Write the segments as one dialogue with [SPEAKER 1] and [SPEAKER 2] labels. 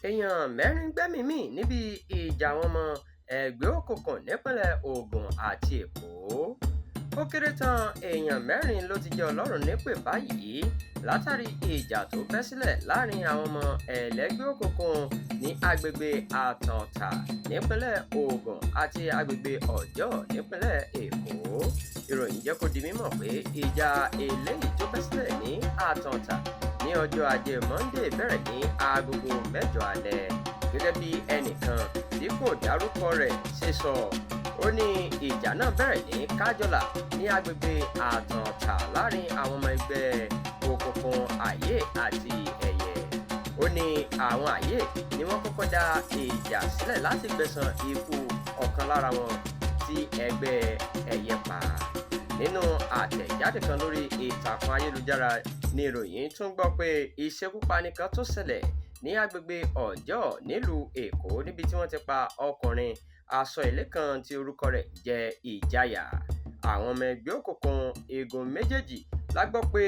[SPEAKER 1] èèyàn mẹ́rin gbẹ́mìí mì níbi ìjà àwọn ọmọ ẹgbẹ́ òkùnkùn nípínlẹ̀ Ogun àti Èkó. Ó kéré tán èèyàn mẹ́rin ló ti jẹ́ ọlọ́run nípè báyìí látàrí ìjà tó bẹ́ sílẹ̀ láàrin àwọn ọmọ ẹlẹ́gbẹ́ òkùnkùn ní agbègbè Àtàntà nípínlẹ̀ Ogun àti agbègbè Ọ̀jọ́ nípínlẹ̀ Èkó. Ìròyìn jẹ́ kó di mímọ̀ pé ìjà eléyìí tó bẹ́ sílẹ̀ ní Àtàntà ní ọjọ́ Ajé Monday bẹ̀rẹ̀ ní agogo 8 alẹ́ gẹ́gẹ́ bí ẹnìkan tí kò dárúkọ rẹ̀ ṣe sọ. Ó ní ìjà náà bẹ̀rẹ̀ ní Kájọlà ní agbègbè Àtàntà láàrin àwọn ọmọ ẹgbẹ́ òkùnkùn Ayé àti Ẹ̀yẹ. Ó ní àwọn Ayé ni wọ́n kọ́kọ́ dá ìjà sílẹ̀ láti gbẹ̀san ikú ọ̀kan lára wọn tí ẹgbẹ́ Ẹ̀yẹ pa. Nínú àtẹ̀jáde kan lórí ìtàkùn ayélujára ni ìròyìn tún gbọ́ pé ìṣekúpani kan tó ṣẹlẹ̀ ní agbègbè Ọ̀jọ́ nílùú Èkó níbi tí wọ́n ti pa ọkùnrin aṣọ ilé kan tí orúkọ rẹ̀ jẹ́ Ìjayà. Àwọn ọmọ ẹgbẹ́ òkùnkùn igun méjèèjì la gbọ́ pé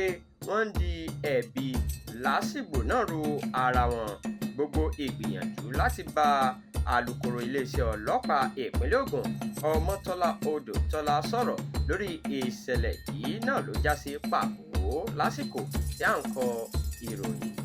[SPEAKER 1] wọ́n ń di ẹ̀bi làásìgbò náà ru ara wọn. Gbogbo ìgbìyànjú láti bá alukoro iléeṣẹ́ ọlọ́pàá ìpínlẹ̀ Ògùn Ọmọ́tọ́lá Odòtọ́lá sọ̀rọ̀ lórí ìṣẹ̀lẹ̀ yìí náà ló já sí pàbó lásìkò tí à ń kọ ìròyìn.